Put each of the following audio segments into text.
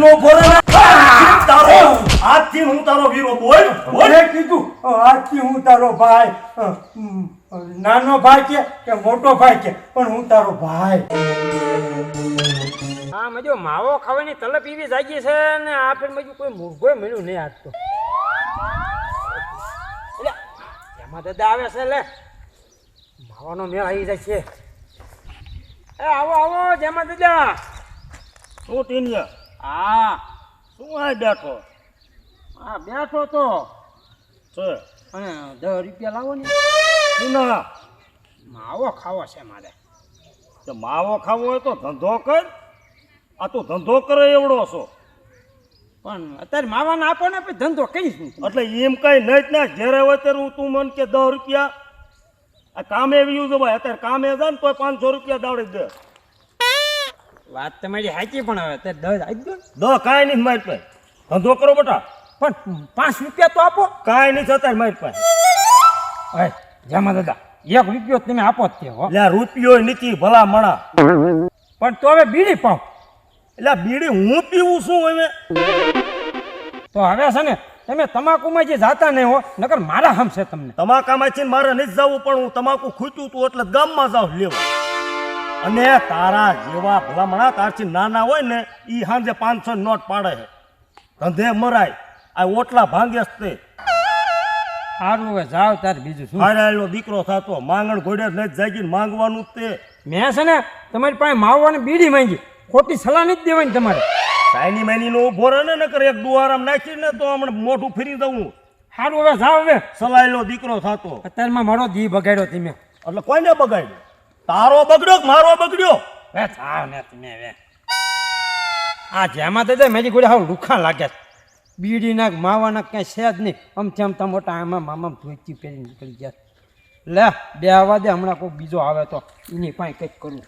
નો બોલે તારો આજથી હું તારો વીરો બોલ બોલે કીધું આજથી હું તારો ભાઈ નાનો ભાઈ કે મોટો ભાઈ કે પણ હું તારો ભાઈ હા મજો માવો ખાવાની તલપ એવી જાગી છે ને આ ફેર મજો કોઈ મૂર્ખોય મળ્યું નહીં આજ તો એમાં દાદા આવે છે લે માવાનો મેળ આવી જાય છે એ આવો આવો જેમાં દાદા શું ટીનિયા હા શું આ બેઠો હા બેઠો તો છે અને 10 રૂપિયા લાવો ને ના માવો ખાવો છે મારે તો માવો ખાવો હોય તો ધંધો કર આ તું ધંધો કરે એવડો છો પણ અત્યારે માવાને આપો ને પછી ધંધો કહીશ એટલે એમ કઈ નહીં ને જ્યારે હોય ત્યારે તું મન કે 10 રૂપિયા આ કામે આવ્યું છે ભાઈ અત્યારે કામે જાય ને તો 500 રૂપિયા દાવડી દે વાત તમારી સાચી પણ હવે અત્યારે 10 આપી દો દો કાંઈ નહીં મારી પાસે ધંધો કરો બેટા પણ 5 રૂપિયા તો આપો કાંઈ નહીં થતા મારી પાસે હવે જેમાં દાદા 1 રૂપિયો તમે આપો જ તે હો એટલે રૂપિયો નથી ભલા મણા પણ તો હવે બીડી પાવ એટલે બીડી હું પીવું છું હવે તો હવે છે ને તમે તમાકુમાં જે જાતા નહીં હો નકર મારા હમશે તમને તમાકામાં છે મારે નથી જવું પણ હું તમાકુ ખૂટ્યું તું એટલે ગામમાં જાઉં લેવા અને તારા જેવા ભલામણા તારથી નાના હોય ને એ સાંજે 500 નોટ પાડે છે ધંધે મરાય આ ઓટલા ભાંગે તે સારું હવે જાવ તાર બીજું શું હારાયેલો દીકરો થતો માંગણ ઘોડે નથી જાગીને માંગવાનું તે મેં છે ને તમારી પાસે માવવાની બીડી માંગી ખોટી સલાહ નથી દેવાની તમારે સાયની માયની નો ઉભો રહે ને નકર એક દુવારામ નાખીને તો હમણાં મોઢું ફેરી દઉં સારું હવે જાવ હવે સલાયેલો દીકરો થતો અત્યારમાં મારો જી બગાડ્યો તમે એટલે કોઈને બગાડ્યો તારો બગડ્યો કે મારો બગડ્યો હવે જાવ ને તમે હવે આ જેમાં તો મેજી ગોળે હાવ લુખા લાગે બીડી નાખ માવાના ક્યાંય છે જ નહીં આમથી આમ મોટા આમાં મામા ધોઈતી પહેરી નીકળી ગયા લે બે આવવા દે હમણાં કોઈ બીજો આવે તો એની પાસે કંઈક કરવું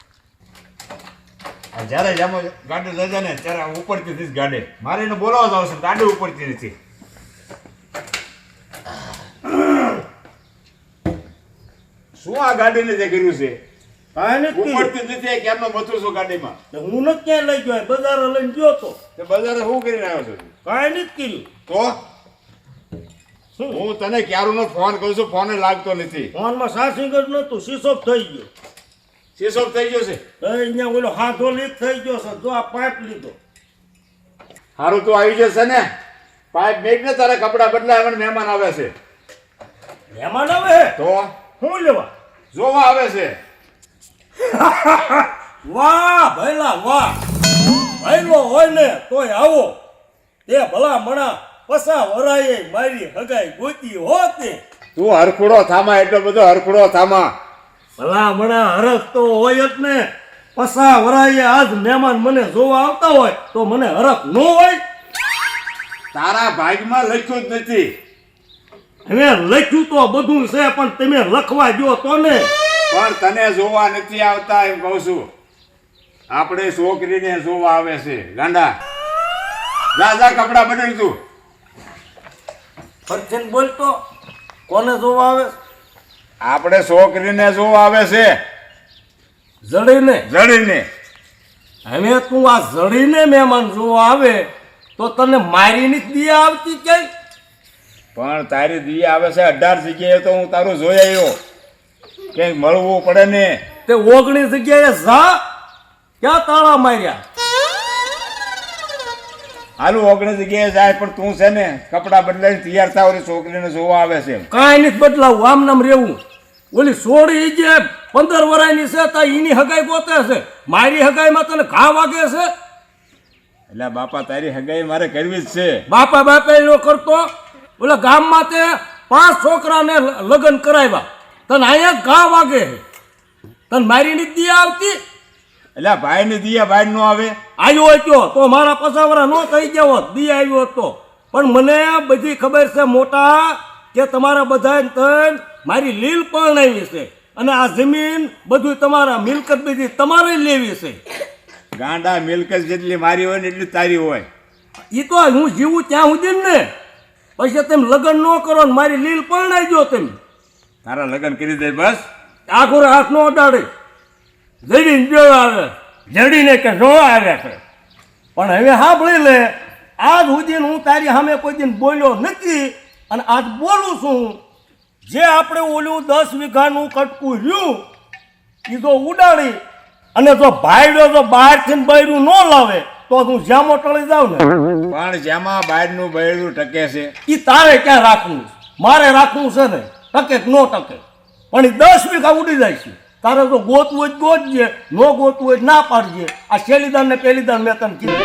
જ્યારે જામો ગાડી લઈ જાય ને ત્યારે ઉપરથી નથી ગાડી મારે એને બોલાવવા આવશે ગાડી ઉપરથી નથી શું આ ગાડીને જે કર્યું છે ઉપરથી નથી ક્યારનો બચું છું ગાડીમાં હું નથી ક્યાં લઈ ગયો બજારે લઈને ગયો તો તે બજારે શું કરીને આવ્યો છું કાંઈ નથી કર્યું તો હું તને ક્યારનો ફોન કરું છું ફોન લાગતો નથી ફોનમાં ચાર્જિંગ જ નતું સ્વિચ ઓફ થઈ ગયો સ્વિચ ઓફ થઈ ગયો છે અહીંયા ઓલો હાથો લીક થઈ ગયો છે જો આ પાઇપ લીધો સારું તું આવી જશે ને પાઇપ મેક ને તારા કપડા બદલાય મને મહેમાન આવે છે મહેમાન આવે તો શું લેવા જોવા આવે છે વાહ ભૈલા વાહ ભૈલો હોય ને તોય આવો તે ભલા મણા પસા વરાયે મારી હગાઈ ગોતી હોતે તું હરખુડો થામા એટલો બધો હરખુડો થામા ભલા મણા હરખ તો હોય જ ને પસા વરાયે આજ મહેમાન મને જોવા આવતા હોય તો મને હરખ ન હોય તારા ભાગમાં લખ્યું જ નથી હવે લખ્યું તો બધું છે પણ તમે લખવા જો તો ને પણ તને જોવા નથી આવતા એમ કહું છું આપણે છોકરીને જોવા આવે છે ગાંડા જા જા કપડા બદલ તું ફરજન બોલતો કોને જોવા આવે આપણે છોકરીને જોવા આવે છે જડીને જડીને હવે તું આ જડીને મહેમાન જોવા આવે તો તને મારીની જ દિયા આવતી ક્યાંય પણ તારી દી આવે છે 18 જગ્યાએ તો હું તારું જોઈ આવ્યો ક્યાંક મળવું પડે ને તે 19 જગ્યાએ જા ક્યાં તાળા માર્યા હાલું 19 જગ્યાએ જાય પણ તું છે ને કપડા બદલાઈને તૈયાર થાવ છોકરીને જોવા આવે છે કાંઈ નથી બદલાવું આમ નામ રહેવું ઓલી સોડી જે 15 વર્ષની છે તા એની હગાઈ ગોતે છે મારી હગાઈમાં તને ઘા વાગે છે એટલે બાપા તારી હગાઈ મારે કરવી જ છે બાપા બાપા એનો કરતો ઓલા ગામમાં તે 5 છોકરાને લગ્ન કરાવ્યા તને અહીંયા ઘા વાગે તને મારીની દિયા આવતી એટલે ભાઈ ને દિયા ભાઈ નો આવે આવ્યો હતો તો મારા પસાવરા નો થઈ ગયો દિયા આવ્યો હતો પણ મને બધી ખબર છે મોટા કે તમારા બધા તન મારી લીલ પણ આવી છે અને આ જમીન બધું તમારા મિલકત બધી તમારે લેવી છે ગાંડા મિલકત જેટલી મારી હોય ને એટલી તારી હોય એ તો હું જીવું ત્યાં સુધી ને પછી તમે લગ્ન ન કરો ને મારી લીલ પણ આવી ગયો તમે તારા લગ્ન કરી દે બસ આખો હાથ નો અડાડે જડીને જો આવે જડીને કે નો આવે છે પણ હવે સાંભળી લે, આજ સુધી હું તારી સામે કોઈ દિન બોલ્યો નથી અને આજ બોલું છું. જે આપણે ઓલું 10 વીઘાનું કટકું રહ્યું એ જો ઉડાડી અને જો ભાઈડો જો બહારથી બૈરું ન લાવે તો હું જ્યામો ટળી જાઉં ને. પણ જેમાં બહારનું બૈરું ટકે છે એ તારે ક્યાં રાખવું, મારે રાખવું છે ને, ટકે કે ન ટકે. પણ એ 10 વીઘા ઉડી જાય છે. તારે જો ગોતવું હોય તો ગોતજે, ન ગોતવું હોય તો ના પાડજે. આ છેલ્લીદાર ને પહેલીદાર મેં તને કીધું.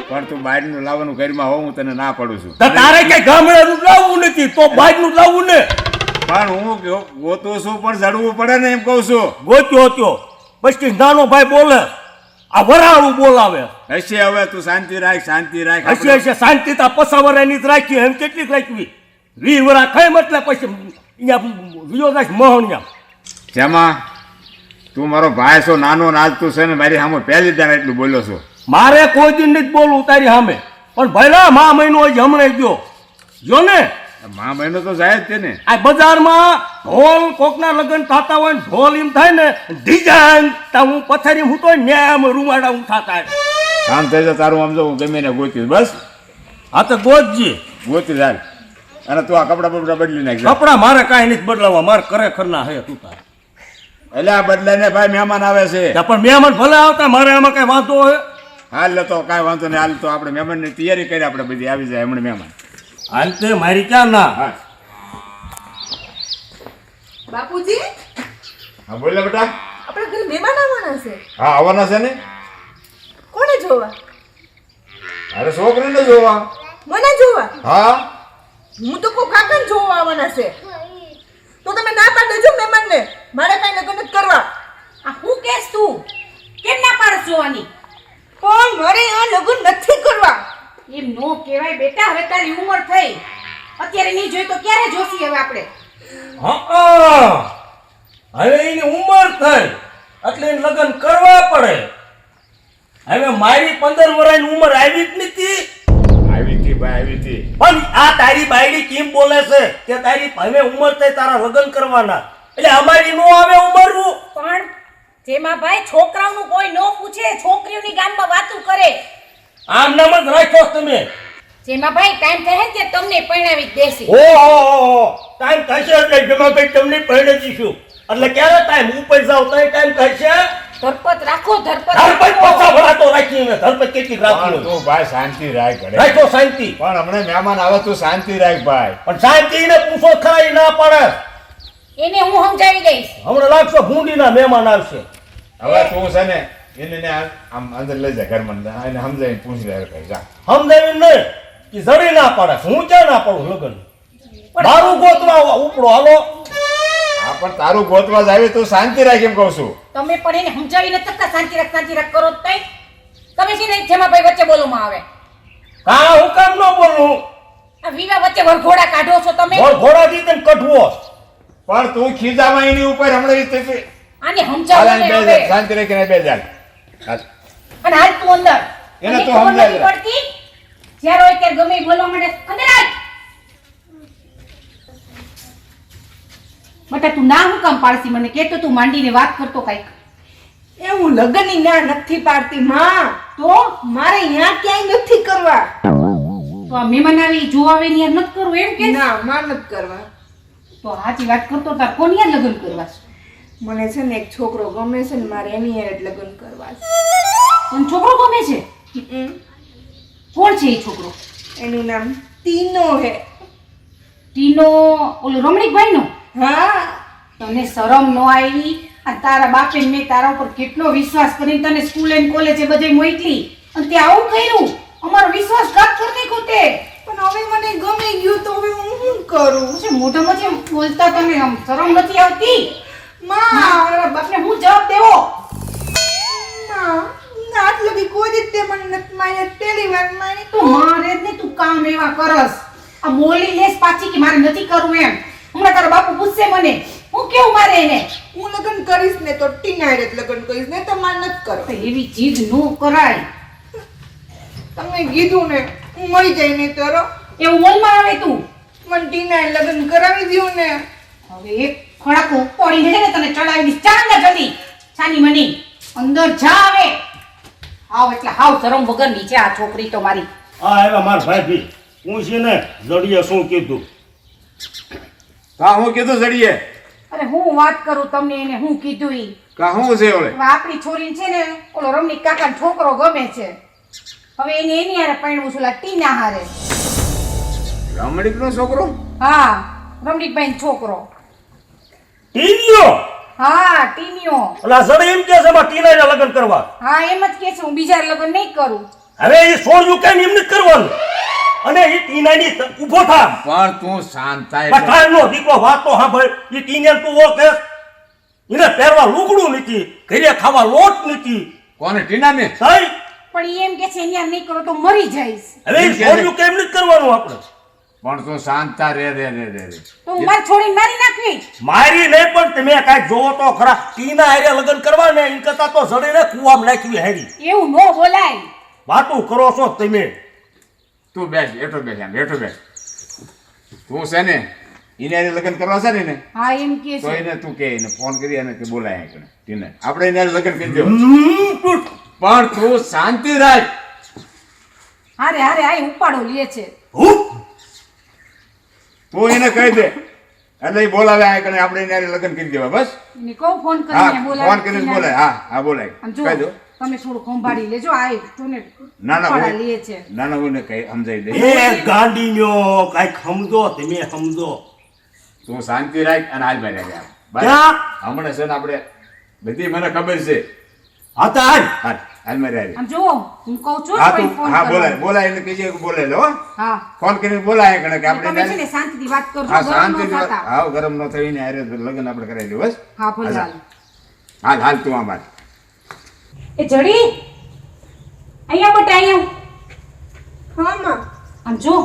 પણ તું બહારનું લાવવાનું ઘરમાં હોઉં હું તને ના પડું છું. તો તારે કઈ ગામડેનું લાવવું નથી તો બહારનું લાવવું ને. પણ હું ગોતું છું પણ જડવું પડે ને એમ કહું છું. ગોત્યો હતો પછી નાનો ભાઈ બોલે, આ વરાળું બોલાવે. હશે હવે તું શાંતિ રાખ, શાંતિ રાખ. હશે હશે શાંતિ તા પસાવરાની જ રાખી. એમ કેટલીક રાખવી 20 વરા ખાઈ એટલે પછી અહીંયા વિયો જાય મોહણિયા. જેમાં તું મારો ભાઈ છો, નાનો નાજ તું છે ને મારી સામે પહેલી દાન એટલું બોલ્યો છો. મારે કોઈ દિન નથી બોલવું તારી સામે, પણ ભલા મા મહિનો હજી હમણાં ગયો જો ને. મા મહિનો તો જાય જ છે ને. આ બજારમાં ઢોલ કોકના લગ્ન થતા હોય ને ઢોલ એમ થાય ને ડિઝાઇન હું પથારી હું તો ન્યામ રૂવાડા હું થતા. કામ થઈ જાય તારું આમ જો હું ગમે ને ગોતી બસ. હા તો ગોતજી, ગોતી જાય. અને તું આ કપડા બપડા બદલી નાખ. કપડા મારે કાંઈ નથી બદલાવા, મારે ખરેખર ના હે તું તારે. એટલે આ બદલાઈને ભાઈ મહેમાન આવે છે. પણ મહેમાન ભલે આવતા, મારે આમાં કઈ વાંધો હોય? હાલ તો કાંઈ વાંધો નહીં. હાલ તો આપણે મહેમાનની તૈયારી કરી, આપણે બધી આવી જાય હમણાં મહેમાન. હાલ તે મારી ક્યાં ના. હા બાપુજી, હા બોલે બેટા. આપણે ઘરે મહેમાન આવવાના છે. હા આવવાના છે ને. કોને જોવા? અરે છોકરીને જોવા. મને જોવા? હા હું તો કોઈ કાકાને જોવા આવવાના છે. તો તમે ના પાડી દેજો મહેમાનને, મારે કઈ લગ્ન નથી કરવા. આ હું કેસ તું કેમ ના પાડસ જોવાની? પણ મારે આ લગ્ન નથી કરવા. એમ નો કહેવાય બેટા, હવે તારી ઉંમર થઈ, અત્યારે નહીં જોઈ તો ક્યારે જોશી હવે આપણે? હવે એની ઉંમર થઈ એટલે એને લગ્ન કરવા પડે. હવે મારી 15 વર્ષની ઉંમર આવી જ નથી. આવી હતી ભાઈ, આવી હતી. પણ આ તારી બાયડી કેમ બોલે છે કે તારી હવે ઉંમર થઈ તારા લગ્ન કરવાના, એટલે અમારી નો આવે ઉંમરનું. પણ જેમાં ભાઈ છોકરાઓનું કોઈ નો પૂછે, છોકરીઓની ગામમાં વાતું કરે. આમ નામ જ રાખ્યો તમે. જેમાં ભાઈ ટાઈમ થાય તે તમને પરણાવી જ દેશે. ઓહો ટાઈમ થશે એટલે જમા ભાઈ તમને પરણે દઈશું. એટલે ક્યારે ટાઈમ ઉપર જાવ તો ટાઈમ થશે. ધરપત રાખો, ધરપત ધરપત પછા ભરાતો રાખી મેં ધરપત કેટલી પણ રાખી તું ભાઈ શાંતિ રાખ ઘરે. રાખો શાંતિ. પણ હમણાં મહેમાન આવે તું શાંતિ રાખ ભાઈ. પણ શાંતિ ને પૂછો ખરા ઈ ના પડે. એને હું સમજાવી દઈશ. હમણાં લાગશો ભૂંડીના મહેમાન આવશે. હવે તું છે ને એને ને આમ અંદર લઈ જા ઘરમાં, એને સમજાવીને પૂછી લે કઈ જા. સમજાવી નહીં કે જડી ના પડે. હું ક્યાં ના પડું લગન મારું ગોતવા ઉપડો હાલો. હા પણ તારું ગોતવા જ આવી તું શાંતિ રાખ એમ કહું છું. તમે પણ એને સમજાવીને તક્કા શાંતિ રાખ કરો જ તઈ. તમે છે ને જેમાં ભાઈ વચ્ચે બોલવામાં આવે. કા હું કામ ન બોલું? આ વિવા વચ્ચે વરઘોડા કાઢો છો તમે. ઘોડા દી તને કઢવો. પણ તું ખીજામાં એની ઉપર હમણાં ઈ તે આને સમજાવો ને હવે. શાંતિ રાખીને બે જા. અને હાલ તું અંદર. એને મને તો ખબર સમજાવી નથી પડતી. જ્યારે હોય ત્યારે ગમે ઈ બોલવા માંડે. અંદર આવ. બટા તું ના હું કામ પાડસી મને કે તો તું માંડીને વાત કરતો કાઈક. એ હું લગ્નની ના નથી પાડતી માં. તો મારે અહીંયા ક્યાંય નથી કરવા. તો આ મહેમાન આવી જોવા આવે ને યાર નથી કરવું એમ કે? ના માં નથી કરવા. તો સાચી વાત કરતો તાર કોની યાર લગ્ન કરવા છે? મને છે ને એક છોકરો ગમે છે ને મારે એની હારે જ લગ્ન કરવા છે. તને છોકરો ગમે છે? કોણ છે એ છોકરો? એનું નામ તીનો હે. ટીનો ઓલો રમણીકભાઈ નો? હા. તને શરમ ન આવી? આ તારા બાપે મેં તારા ઉપર કેટલો વિશ્વાસ કરીને તને સ્કૂલ એન્ડ કોલેજે બધે મોકલી અને તે આવું કર્યું. અમારો વિશ્વાસઘાત કરી નાખ્યો તે. પણ હવે મને ગમી ગયું તો હવે હું શું કરું? પછી મોઢામાં જેમ બોલતા તને આમ શરમ નથી આવતી? માં મારા બાપને હું જવાબ દેવો? આટલું બી કોઈ જ તે મને નથી મારી પહેલી વાર મારી. તું મારે જ ને તું કામ એવા કરસ. આ બોલી લેસ પાછી કે મારે નથી કરવું એમ. હમણાં તારો બાપુ પૂછશે મને હું કેવું મારે એને? હું લગ્ન કરીશ ને તો ટીના હારે જ લગ્ન કરીશ ને તો મારે નથી કરો. તો એવી જીદ ન કરાય. તમે કીધું ને હું મરી જાય ને તરો એવું બોલમાં આવે તું. મને ટીના હારે લગ્ન કરાવી દ્યો ને. હવે એક ખડાકો પડીને છે ને તને ચડાવી દઈશ. ચાંદા જલ્દી છાની મની અંદર જા આવે. હાવ એટલે હાવ શરમ વગરની છે આ છોકરી તો મારી. આ આવ્યા મારા ભાઈ હું છે ને જડીએ શું કીધું કા હું કીધું જડીએ અરે હું વાત કરું તમને, એને હું કીધું ઈ. કા હું છે ઓલે હવે આપણી છોરીને છે ને ઓલો રમણીક કાકાનો છોકરો ગમે છે. હવે એને એની હારે પરણવું છે, ઓલા ટીના હારે. રમણીક નો છોકરો હા, રમણીકભાઈનો છોકરો. ટીનિયો હા, ટીનિયો. ઓલા જડી એમ કે છે એમાં ટીનાના લગ્ન કરવા હા, એમ જ કે છે હું બીજા લગ્ન નહીં કરું. હવે એ છોડ્યું કેમ એમ નથી કરવાનું અને એ ટીનાની ઊભો થા પણ તું શાંત થાય એટલે. પઠાણનો દીકરો વાત તો સાંભળ એ ટીને તું ઓળખે એને પહેરવા લુગડું નથી ઘરે ખાવા લોટ નથી કોને ટીના ને સાહેબ પણ ઈ એમ કે છે એની હારે નહીં કરો તો મરી જઈશ. હવે એ છોડ્યું કેમ નથી કરવાનું આપણે પણ તું શાંત થા રે રે રે રે રે તો હું મારી છોડીને મારી નાખવી. મારી નહીં પણ તમે કાંઈક જોવો તો ખરા ટીના હારે લગ્ન કરવા ને એમ કરતા તો જડીને કુવામાં નાખવી હેરી એવું ન બોલાય. વાતું કરો છો તમે તું બેસ બેઠો બેસ આમ બેઠો બેસ તું છે ને એને હારે લગ્ન કરવા છે ને એને હા, એમ કે તો છે. એને તું કે એને ફોન કરી અને કે બોલાય કણે ટીને આપણે એને હારે લગ્ન કરી દેવું હમ, પણ તું શાંતિ રાખ હારે હારે આ ઉપાડો લે છે. હું તું એને કહી દે એટલે એ બોલાવે આ કણે આપણે એને હારે લગ્ન કરી દેવા બસ એને કહું ફોન હા કરીને બોલાવે. ફોન કરીને બોલાય હા હા બોલાય આમ જો કહી દો તમે થોડું ખંભાળી લેજો. આ જો ને ના ના ઉપાડા હું લે છે. ના ના હું કઈ સમજાઈ દે એ ગાંડીનો કાંઈક સમજો તમે સમજો તું શાંતિ રાખ અને હાલ મારે ગયા ક્યાં? હમણાં છે ને આપણે બધી મને ખબર છે હા તો હાલ હાલ હાલ મારે હાલ આમ જો હું કહું છું હા પછી તું ફોન હા કરવાનો. બોલાય બોલાય એને કહીજે કે બોલે લો હા, ફોન કરીને બોલાય કણે કે આપણે તમે છે એને- ને શાંતિથી વાત કરજો. હા ગરમ ન શાંતિ થતા. હા ગરમ ન થઈને હારે લગ્ન આપણે કરાવી દઉં બસ હા, ભલે હાલ. હાલ હાલ તું આમ હાલ એ જડી અહીંયા બટા અહીંયા. હા માં આમ જો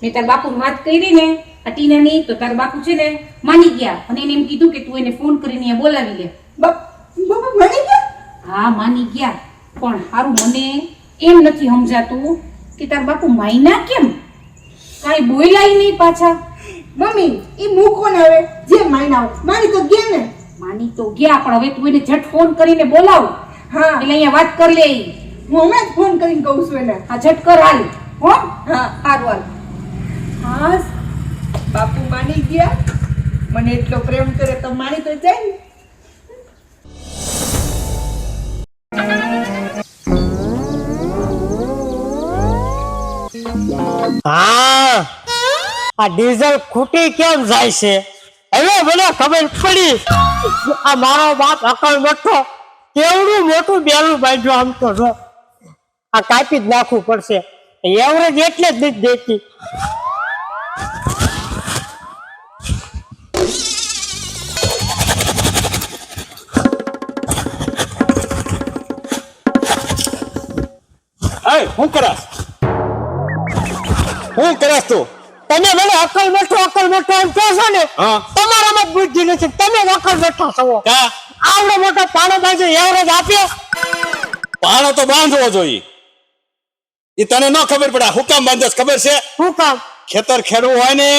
મેં તાર બાપુની વાત કરી ને આ ટીનાની, તો તાર બાપુ છે ને માની ગયા અને એને એમ કીધું કે તું એને ફોન કરીને અહીંયા બોલાવી લે. બાપા મને કે હા, માની ગયા. પણ હારું મને એમ નથી સમજાતું કે તાર બાપુ માયના કેમ કાંઈ બોલાય નહીં પાછા. મમ્મી એ મૂકો ને હવે જે માયના મારી તો ગયા ને. માની તો ગયા પણ હવે તું એને ઝટ ફોન કરીને બોલાવ હા એટલે અહીંયા વાત કરી લે. હું હમણાં જ ફોન કરીને કહું છું એને. આ ઝટ કર હાલ. હો હા હારું હાલ. હા બાપુ માની ગયા, મને એટલો પ્રેમ કરે તો માની તો જાય ને. હા આ ડીઝલ ખૂટી કેમ જાય છે હવે મને ખબર પડી આ મારો બાપ અકલ બેઠો કેવડું મોટું બેલું બાંધ્યું આમ તો જો આ કાપી જ નાખવું પડશે એવરેજ એટલે જ નથી દેતી હું કરસ તું તમે મને અકલ બેઠો એમ કહો છો ને હા. તમારામાં જ બુદ્ધિ નથી તમે જ અકલ બેઠો છો કા આવડો મોટો પાણો બાંધ્યો એવરેજ આપ્યો પાણો તો બાંધવો જોઈએ એ તને ન ખબર પડે હું કામ બાંધસ ખબર છે શું કામ ખેતર ખેડવું હોય ને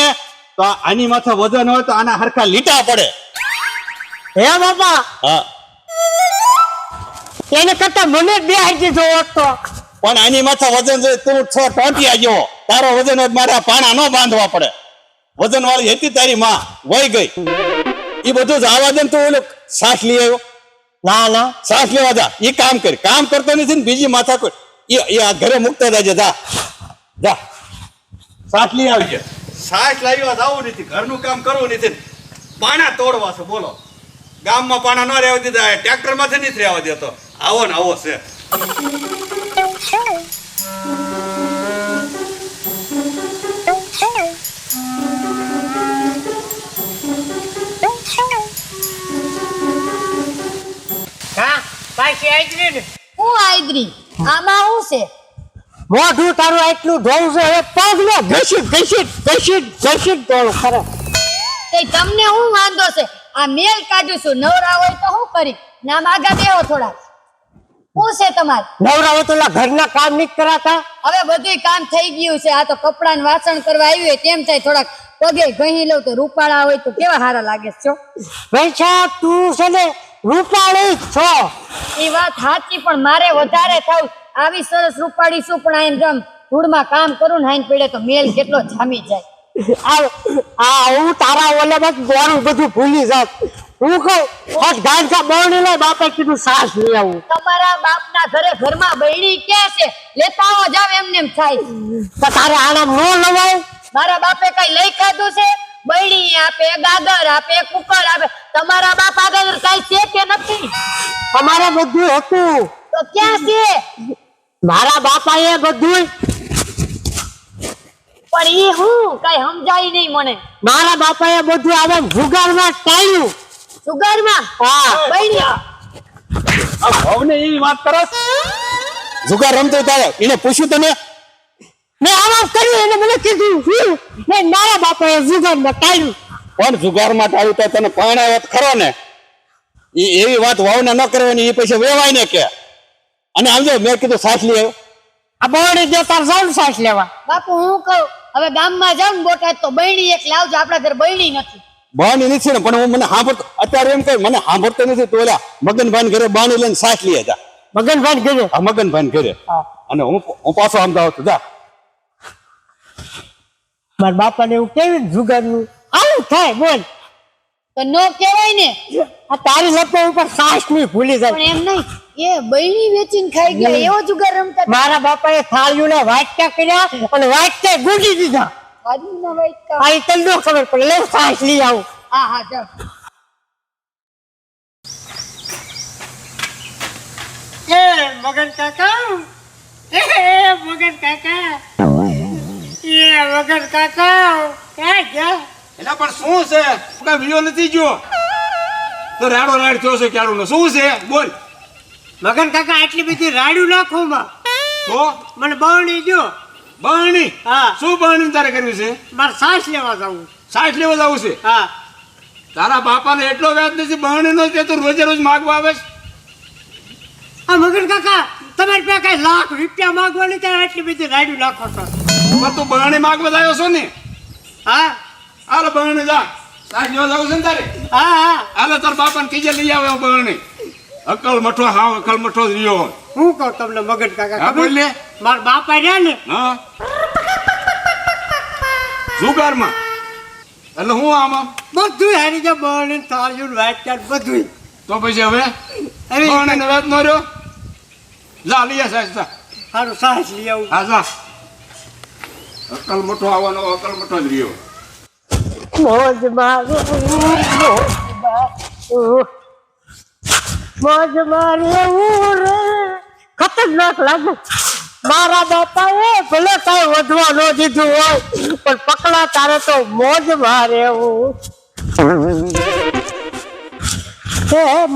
તો આની માથે વજન હોય તો આના હરખા લીટા પડે હે બાપા હા એને કરતા મને જ બે હાઈ દીધો હોત તો પણ આની માથે વજન જોઈએ તું છો ટોટિયા જેવો તારો વજન હોય તો મારે આ પાણા ન બાંધવા પડે વજન વાળી હતી તારી માં વહી ગઈ એ બધું જ આવા દે ને તું ઓલું શ્વાસ લઈ આવ્યો ના ના શ્વાસ લેવા જા એ કામ કરતો નથી ને બીજી માથા કોઈ એ આ ઘરે મૂકતા જાય જા જા શ્વાસ લઈ આવજે શ્વાસ લાવ્યા જવું નથી ઘરનું કામ કરવું નથી પાણા તોડવા છે બોલો ગામમાં પાણા ન રહેવા દીધા ટ્રેક્ટર માંથી નથી રહેવા દેતો આવો ને આવો છે હા પાછી આવી ને હું આયગ્રી આમાં હું છે મોઢું તારું એટલું ધોવું છે હવે પગનો ઘસીટ ધોવું ખરે તે તમને હું વાંધો છે આ મેલ કાઢું છું નવરા હોય તો હું કરી નામ આગા બેહો થોડા શું છે તમારે નવરા હોય તો ઓલા ઘરના કામ નહીં કરાતા હવે બધું કામ થઈ ગયું છે આ તો કપડાં ને વાસણ કરવા આવ્યું હોય તેમ થાય થોડાક પગે ગહી લઉં તો રૂપાળા હોય તો કેવા સારા લાગે છે છો પૈસા તું છે ને રૂપાળી જ છો એ વાત સાચી પણ મારે વધારે થાવ આવી સરસ રૂપાળી છું પણ આઈને જમ ધૂળમાં કામ કરું ને આઈને પડે તો મેલ કેટલો જામી જાય. હું તારા ઓલે બસ ગોળું બધું ભૂલી જાત. હું કહું આજ ગાય કા બરણી લે બાપે કીધું સાસ લઈ આવું. તમારા બાપના ઘરે ઘરમાં બહેણી ક્યાં છે? લેતા આવો જાવ એમને એમ થાય. તો તારે આરામ નો લવાય. મારા બાપે કઈ લઈ ખાધું છે? બહેણી આપે, ગાગર આપે, કુકર આપે. તમારા બાપ આગળ કઈ છે કે નથી? અમારે બધું હતું. તો ક્યાં છે? મારા બાપાએ બધું. પણ ઈ હું કઈ સમજાય નહીં મને. મારા બાપાએ બધું આવે જુગારમાં ટાળ્યું. સુગરમાં હા બહેણી ભાવને એવી વાત કરસ જુગાર રમતો તારે એને પૂછ્યું તને મેં આવાજ કર્યું એને મને કીધું મેં મારા બાપાએ જુગારમાં ટાળ્યું. પણ જુગારમાં ટાળ્યું તો તને પરણાવ્યો તો ખરો ને એવી વાત વાવને ન કરવાની એ પૈસા વેવાય ને કે અને આમ જો મેં કીધું સાસ લઈ આવ્યો આ બરણી દે તાર જાઉં સાસ લેવા. બાપુ હું કહું હવે ગામમાં જાઉં ને બોટાદ તો બહેણી એક લાવજો. આપણા ઘર બહેણી નથી. બાણી નથી ને પણ હું મને સાંભળતો અત્યારે એમ કહે મને સાંભળતો નથી તો ઓલા મગનભાઈ ઘરે બાણી લઈને સાસ લઈ હતા. મગનભાઈ ઘરે આ મગનભાઈ ઘરે અને હું પાછો અમદાવાદ જા મારા બાપાને એવું કેવી જુગારનું આવું થાય બોલ. તો નો કહેવાય ને. આ તારી લપે ઉપર સાસ ની ભૂલી જાય. પણ એમ નહીં એ બહેણી વેચીને ખાઈ ગયા એવો જુગાર રમતા. મારા બાપાએ થાળીઓને વાટકા કર્યા અને વાટકા ગુંજી દીધા. આજના વાઈકા. આ તને ન ખબર પડે લે સાસ લઈ આવું. હા હા જાઓ. એ મગન કાકા મગન કાકા મગન કાકા ક્યાં ગયા? એના પણ શું છે કઈ વિડિયો નથી જો તો રાડો રાડ થયો છે ક્યારું શું છે બોલ. મગન કાકા આટલી બધી રાડું નાખો માં તો મને બરણી જો. બરણી હા. શું બરણી તારે કરવી છે? મારે સાસ લેવા જવું. સાઠ લેવા જવું છે? હા તારા બાપાને એટલો વ્યાજ નથી બરણી નો તે તો રોજે રોજ માગવા આવે છે. આ મગન કાકા તમારી પાસે કઈ લાખ રૂપિયા માંગવાની ત્યારે આટલી બધી રાડું નાખો છો. પણ તું બરણી માગવા જ આવ્યો છો ને? હા હાલો બરણી જા સાઠ લેવા જવું છે ને તારે? હા હા હાલો તાર બાપાને કીજે લઈ આવે બરણી. અકલ મઠો હાવ અકલ મઠો જ રહ્યો. હું કહું તમને મગન કાકા હા બોલ લે. મારા બાપા રહ્યા ને હા જુગારમાં એટલે હું આમાં બધું હારી જાય બરણી થાળીઓ વાટકા બધું. તો પછી હવે હવે બરણીનો વ્યાજ ન રહ્યો. જા લઈ આ સાહેબ જા. સારું સાસ લઈ આવું. હા જા અકલ મોટો આવવાનો અકલ મોટો જ રહ્યો. મોજ મારે મોજ મારે રે ખતરનાક લાગે. મારા બાપાએ ભલે કઈ વધવા ન દીધું હોય પણ પકડા તારે તો મોજ મારે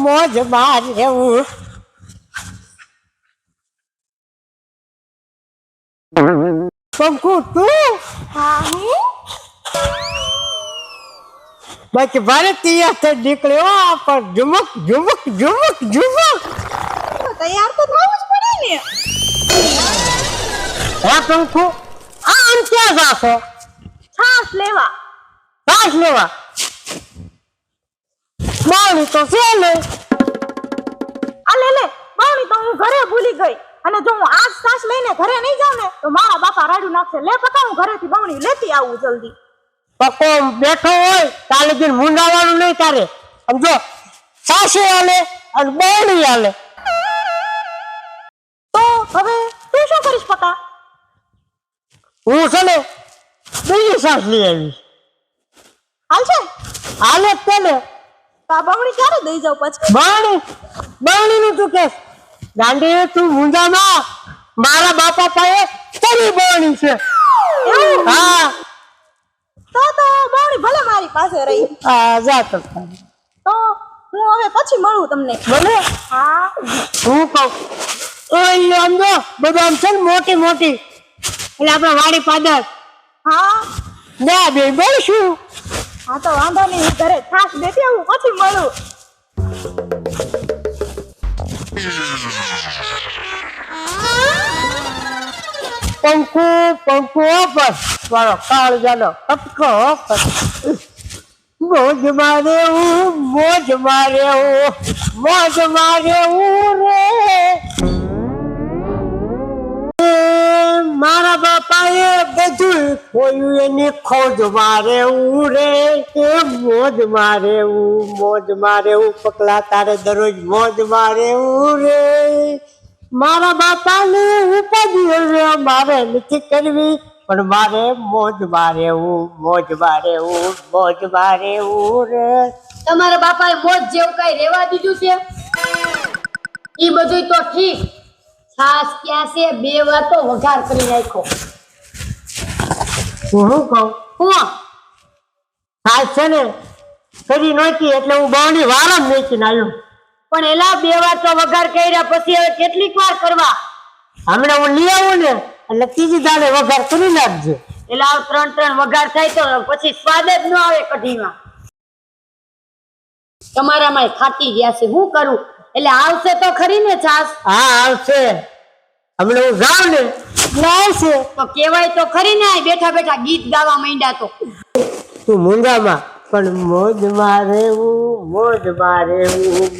મોજ મારે પંકુ તું બાકી ભારતીય નીકળ્યો પણ ઝુમક ઝુમક ઝુમક ઝુમક તૈયાર તો થવું જ પડે ને. હા પંકુ આમ ક્યાં જાશો? છાસ લેવા. ઘાસ લેવા બાવણી તો છે ને. આ લે બાવણી તો હું ઘરે ભૂલી ગઈ અને જો હું આજ છાસ લઈને ઘરે નહીં જાઉં ને તો મારા બાપા રાડું નાખશે. લે પકા હું ઘરેથી બાવણી લેતી આવું જલ્દી. પકો બેઠો હોય તાલે દિન મુંડાવાનું નહીં તારે સમજો. સાસુ આલે અને બાવણી આલે. તો હવે તું શું કરીશ પકા? હું છે ને બીજી સાસ લઈ આવીશ. હાલ છે હાલે જ તે ને તો આ બાવણી ક્યારે દઈ જાવ પછી? બાવણી નું તું કે ગાંડી તું મુંજામાં મારા બાપા પાસે તારી બાવણી છે. હા તો બાવણી ભલે મારી પાસે રહી. હા જા તો હું હવે પછી મળું તમને. ભલે. હા હું કહું ઓય આમ જો બધું આમ છે ને મોટી મોટી એટલે આપણે વાડી પાદર હા બે બે બોલશું. હા તો વાંધો નહીં હું ઘરે છાસ દેતી આવું પછી મળું. પંખો પંખો ઓપર મારો કાળ જાનો કપકો ઓપર મોજ મારે મોજ મારે મોજ મારે રે મારા બાપાએ બધું ખોયું એની ખોજ મારે ઉરે કે મોજ મારે મોજ મારે પકલા તારે દરરોજ મોજ મારે ઉરે મારા બાપાને ઉપાધિ હવે મારે નથી કરવી પણ મારે મોજ મારે મોજ મારે મોજ મારે રે તમારા બાપાએ મોજ જેવું કઈ રેવા દીધું છે? ઈ બધું તો ઠીક, છાસ ક્યાં છે? બે વાતો વઘાર કરી નાખો. હું શું કહું હું સાસ છે ને કરી નહોતી એટલે હું બહુની વારમ મેચીને આવ્યો. પણ એલા બે વાતો વઘાર કર્યા પછી હવે કેટલીક વાર કરવા? હમણાં હું લઈ આવું ને એટલે ત્રીજી દાડે વઘાર કરી નાખજે. એલા આવ ત્રણ ત્રણ વઘાર થાય તો પછી સ્વાદ જ ન આવે કઢીમાં. તમારામાં ખાટી ગયા છે, શું કરું? એટલે આવશે તો ખરી ને છાસ? હા આવશે. હમણાં હું જાઉં ને એટલે આવશે. તો કેવાય તો ખરી ને, બેઠા બેઠા ગીત ગાવા માંડ્યા તો. તું મૂંગામાં પણ મોજ મારે મોજ મારે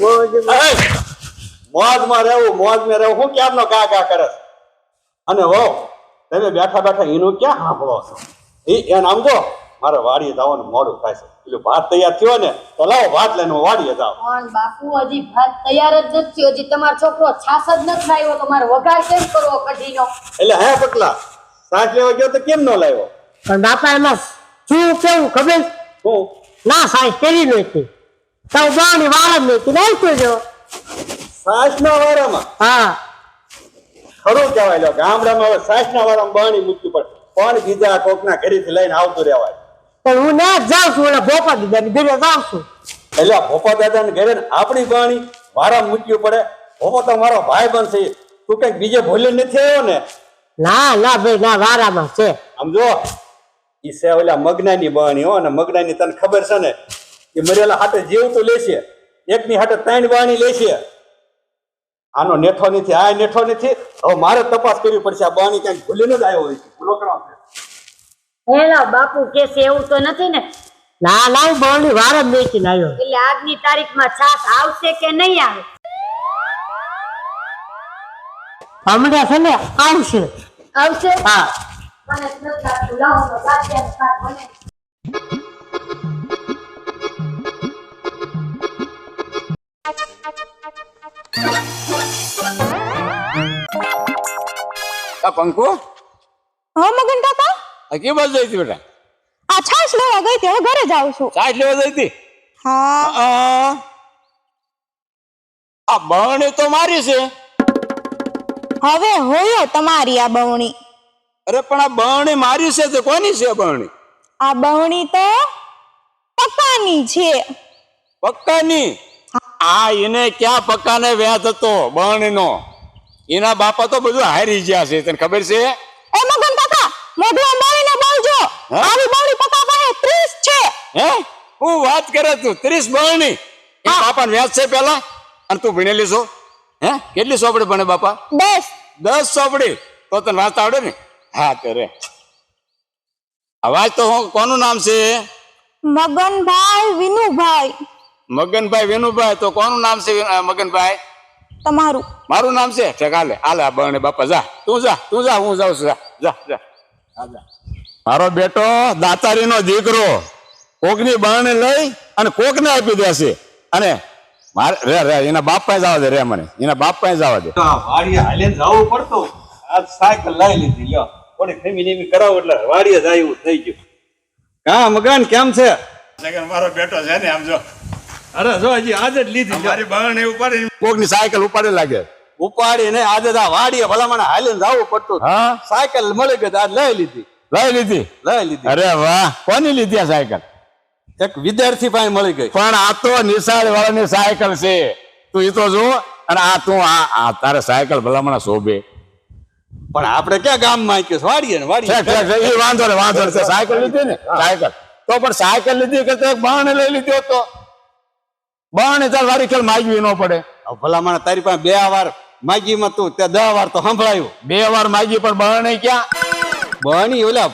મોજ મારે મોજમાં રહેવું મોજમાં રહેવું હું ક્યારનો ગા ગા કરે છે? અને હો તમે બેઠા બેઠા એનું ક્યાં સાંભળો છો? એને આમ જો મારે વાડીએ જવાનું મોડું થાય છે, પેલું ભાત તૈયાર થયો ને તો લાવો ભાત લઈને હું વાડીએ જાઉં. પણ બાપુ હજી ભાત તૈયાર જ નથી થયો, હજી તમારો છોકરો છાસ જ નથી લાવ્યો તો મારે વઘાર કેમ કરવો કઢીનો? એટલે હે પટલા સાસ લેવા ગયો તો કેમ ન લાવ્યો? પણ બાપા એમાં શું કેવું ખબર? હું ના સાહેબ કરી નહોતી તો બાની વારમ નહોતી નાખતો જો. સાસના વારામાં હા ખરું કહેવાય લો ગામડામાં હવે સાસના વારામાં બાણી મૂકવી પડે, પણ બીજા કોકના ઘરેથી લઈને આવતું રહેવાય. પણ હું ના જ જાઉં છું ઓલા ભોપા દીદાની ઘરે જાઉં છું. એટલે ભોપા દાદાને ઘરે ને આપણી બાણી વારામાં મૂકવી પડે. ભોપો તો મારો ભાઈ બનશે, તું કઈક બીજે ભૂલી નથી આવ્યો ને? ના ના ભાઈ ના વારામાં છે. આમ જો ઈ છે ઓલા મગનાની બાણી હો, અને મગનાની તને ખબર છે ને એ મરેલા હાથે જીવ તો લેશે, એકની હાથે 3 બાણી લેશે. આનો નેઠો નથી, આ નેઠો નથી. હવે મારે તપાસ કરવી પડશે આ બાણી ક્યાંક ભૂલીને જ આવ્યો હોય છે. ભૂલો કરવા હેલા બાપુ કે છે એવું તો નથી ને? ના ના હું બાની વારમ મેચીને આવ્યો. એટલે આજની તારીખમાં છાસ આવશે કે નહીં આવે? હમણાં છે ને આવશે. આવશે? હા મને નથી લાગતું. લાવો તો ગાંઠિયાનું શાક બને. આ પંખો હા મગન કાકા, આ કે બાજુ જઈ હતી બેટા? આ છાશ લેવા ગઈ હતી, હવે ઘરે જાઉં છું. સાસ લેવા જઈ હતી? હા આ બહણી તો મારી છે. હવે હોયો તમારી આ બવણી. અરે પણ આ બહણી મારી છે તો કોની છે બહણી? આ બવણી તો પપ્પાની છે. પક્કાની? આ એને ક્યાં પક્કાને વ્યાજ હતો બહણીનો? એના બાપા તો બધું હારી ગયા છે, તને ખબર છે? એ મગન કાકા મોઢું અંબાડીને બોલજો. હા? આવી બવણી પપ્પા પાસે 30 છે. હે હું વાત કરે તું 30 બહણી? એ બાપાને વ્યાજ છે પેલા? અને તું ભણેલી છો? હે કેટલી ચોપડી ભણે બાપા? 10 ચોપડી? તો તને વાંચતા આવડે ને? હા કરે અવાજ તો હું કોનું નામ છે? મગનભાઈ વિનુભાઈ. મગનભાઈ વિનુભાઈ? તો કોનું નામ છે મગનભાઈ? તમારું. મારું નામ છે? ઠેક હાલે હાલે આ બહણે બાપા જા તું જા હું જાઉં છું. જા જા હા, જા. મારો બેટો દાતારીનો દીકરો કોકની બહણે લઈ અને કોકને આપી દેશે, અને મારે રે એના બાપ પાસે જવા દે, રે મને એના બાપ પાસે જવા દે. વાડીએ હાલીને જવું પડતું, આજ સાયકલ લઈ લીધી. લ્યો થોડી ફેમી કરાવું એટલે વાડીએ જાય એવું થઈ ગયું. હા મગન કેમ છે? મારો બેટો છે ને આમ જો. અરે જો હજી આજે જ લીધી મારી બહણ ઉપાડી, કોકની સાયકલ ઉપાડી લાગે ઉપાડી ને આજે તો આ વાડીએ ભલા મને હાલીને જવું પડતું. હા સાયકલ મળી ગઈ તો આજ લઈ લીધી. લઈ લીધી? અરે વાહ, કોની લીધી આ સાયકલ? એક વિદ્યાર્થી પાસે મળી ગઈ. પણ આ તો નિશાળ વાળાની સાયકલ છે, તું એ તો જો. અને આ તું આ તારે સાયકલ ભલામણા શોભે, પણ આપણે ક્યાં ગામમાં આવીએ વાડીએ ને વાડીએ. એ વાંધો ને સાયકલ લીધી ને સાયકલ તો, પણ સાયકલ લીધી કે એક બહાને લઈ લીધી તો બહાને ચાલ વારી ખેલ માગવી ન પડે. ભલામણ તારી પાસે 2 વાર માગીમાં તું તે 10 વાર તો સંભળાયું. 2 વાર માગી પણ બહાને ક્યાં? બની ઓલા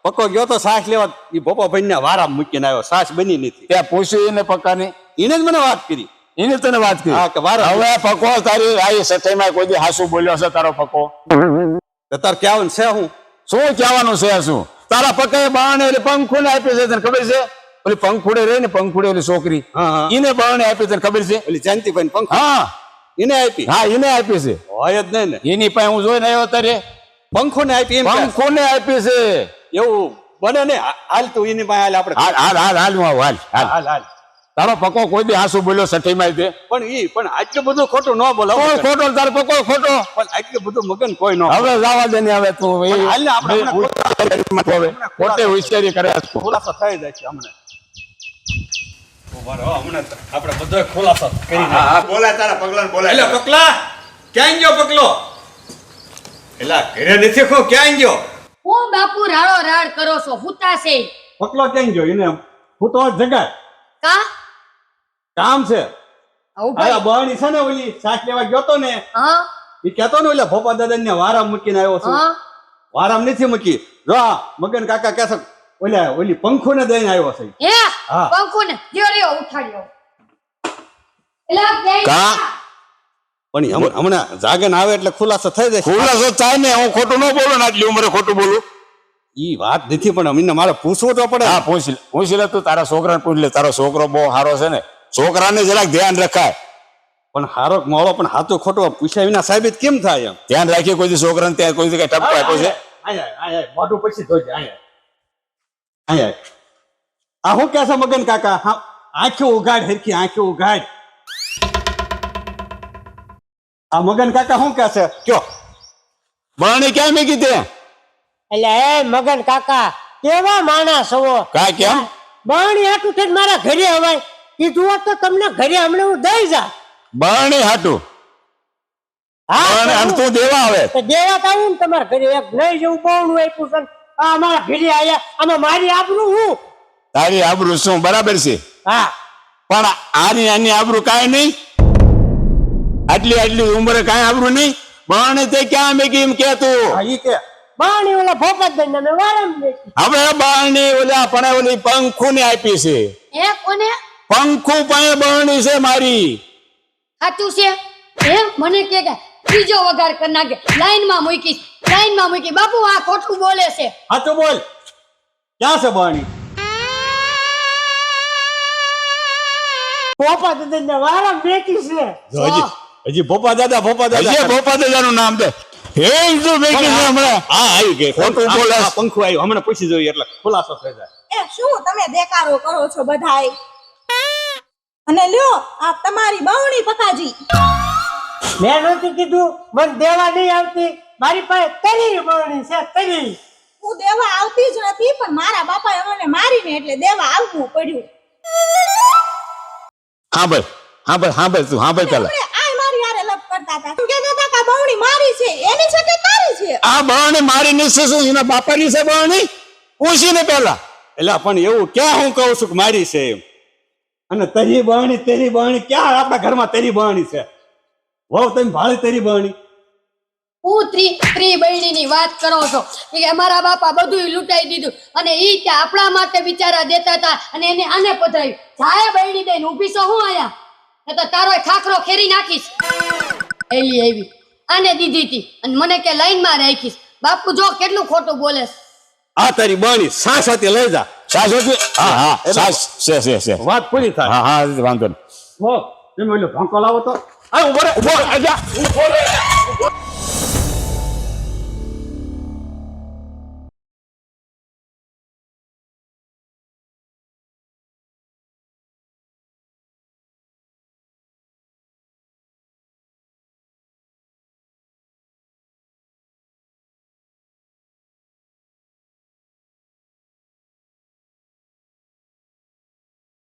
પક્કો ગયો તો સાસ લેવા, એ ભોપા ભાઈ ને વારામાં મૂકીને આવ્યો, સાસ બની નથી. ત્યાં પૂછ્યું એને પક્કાની? એને જ મને વાત કરી. એને તને વાત કરી? હા કે વારા. હવે પક્કો તારી આ સઠાઈમાં કોઈ દી હાસુ બોલ્યો છે તારો પક્કો? તો તાર કહેવાનું છે હું શું કહેવાનું છે શું તારા પકાએ બાણે ઓલી પંખુને આપી છે તને ખબર છે ઓલી પંખુડે રહી ને પંખુડે ઓલી છોકરી હા, હા. એને બાણે આપી તને ખબર છે ઓલી જયંતિભાઈ પંખ હા એને આપી હા એને આપી છે હોય જ નહીં ને એની પાસે હું જોઈને આવ્યો તારે પંખોને આપી એમ કે? પંખુને આપી છે એવું બને ને હાલ તું એની પાસે હાલ આપણે હાલ હાલ હાલ હાલ હું આવું, હાલ હાલ હાલ હાલ તારો પકો કોઈ દી હાસુ બોલ્યો સઠીમાં તે પણ આટલું બધું ખોટું ન બોલો કોઈ ખોટો તારો પકો ખોટો પણ આટલું બધું મગન કોઈ ન હવે જવા દે ને હવે તું પણ હાલ ને આપણે હવે ખોટે હોશિયારી કરે છે. ખુલાસો થઈ જાય છે હમણાં હમણાં આપણે બધો ખુલાસો કરી બોલાય તારા પગલા બોલાય એટલે પકલા ક્યાં ગયો પકલો એલા ઘરે નથી ખો ક્યાં ગયો હું બાપુ રાડો રાડ કરો છો હુતા છે પકલો ક્યાં ગયો એને હું તો જગાય કા કામ છે આવું અરે ભાઈ બહારની છે ને ઓલી સાસ લેવા ગયો તો ને હા એ કહેતો ને ઓલા ભોપા દાદા ને વારામ મૂકીને આવ્યો છું હા વારામ નથી મૂકી જો આ મગન કાકા કહેશે ઓલી પંખો ને દઈને આવ્યો છે હે હા. પંખો ને લ્યો ઉઠાડ્યો એલા ક્યાંય કા? પણ હમણાં જાગન આવે એટલે ખુલાસો થઈ જાય ખુલાસો થાય ને હું ખોટું ન બોલું ને આટલી ઉંમરે ખોટું બોલું ઈ વાત નથી પણ અમને મારે પૂછવું તો પડે હા પૂછી લે તું તારા છોકરાને પૂછી લે તારો છોકરો બહુ સારો છે ને છોકરાને જરાક ધ્યાન રખાય પણ હારો મોળો પણ હાથો ખોટો પૂછ્યા વિના સાબિત કેમ થાય એમ ધ્યાન રાખીએ કોઈ દી છોકરાને ત્યાં કોઈ દી કઈ ટપકો આપ્યો છે આય મોઢું પછી ધોજે આય આ હું કે છે મગન કાકા હા આંખો ઉઘાડ હેરખી આંખો ઉઘાડ આ મગન કાકા શું કે છે કયો બાણી ક્યાં મેં કીધી એટલે એ મગન કાકા કેવા માણસ હો કા કેમ બાણી હાટું થઈને મારા ઘરે હવાય કીધું હોત તો તમને ઘરે હમણાં હું દઈ જા બાણી હાટું હા બાણી અને તું દેવા આવે તો દેવા તો આવું ને તમારા ઘરે એક નહીં જેવું બહુ આપ્યું છે આ અમારા ઘરે આયા આમાં મારી આબરૂ હું તારી આબરૂ શું બરાબર છે હા પણ આની આબરૂ કાંઈ નહીં આટલી ઉંમરે કાંઈ આબરૂ નહીં બાણી તે ક્યાં મેં કેમ કે તું હા ઈ કે બાણી ઓલા ભોપત દઈને અમે વારમ બેઠી હવે બાણી ઓલા પણ ઓલી પંખુ ને આપી છે હે કોને પંખુ પાસે બાણી છે મારી સાચું છે હે મને કે ત્રીજો વગાડ કરી નાખે લાઈનમાં મૂકી બાપુ આ ખોટું બોલે છે હાચું બોલ ક્યાં છે બાણી ભોપત દઈને વારમ બેઠી છે હજી ભોપા દાદા હજી ભોપા દાદાનું નામ દે હે જો મેં કીધું હમણાં હા આવી ગઈ ખોટું બોલે છે. પંખો આવ્યો હમણાં પૂછી જોઈએ એટલે ખુલાસો થઈ જાય એ શું તમે દેકારો કરો છો બધાય અને લ્યો આ તમારી બાવણી પકાજી મેં નહોતું કીધું મને દેવા નહીં આવતી મારી પાસે તરી બાણી છે તરી હું દેવા આવતી જ નથી પણ મારા બાપાએ મને મારીને એટલે દેવા આવવું પડ્યું સાંભળ તું સાંભળ પેલા આપણે આય મારી હારે લપ કરતા હતા તું કહેતા હતા કે આ બાવણી મારી છે એની છે કે તારી છે આ બાણી મારી નિશ્ચય શું એના બાપાની છે બાણી પૂછીને પેલા એટલે પણ એવું ક્યાં હું કહું છું કે મારી છે એમ અને તેરી બાણી ક્યાં આપણા ઘરમાં તેરી બાણી છે વહુ તમે ભાળી તેરી બાણી હું ત્રી બહેણીની વાત કરો છો કે અમારા બાપા બધું લૂંટાઈ દીધું અને ઈ ત્યાં આપણા માટે બિચારા દેતા હતા અને એને આને પધરાયું જાય બહેણી દઈને ઊભી છો હું આયા ને તો તારો ખાખરો ખેરી નાખીશ એલી એવી આને દીધી હતી અને મને કે લાઈનમાં રાખીશ બાપુ જો કેટલું ખોટું બોલે છે. આ તારી બાણી સાસ હતી લઈ જા સાસ હતી હા સાસ છે વાત પૂરી થાય હા વાંધો નહીં હો તમે ઓલો ભોંકો લાવો તો આ ઉભો રે આજા ઉભો રે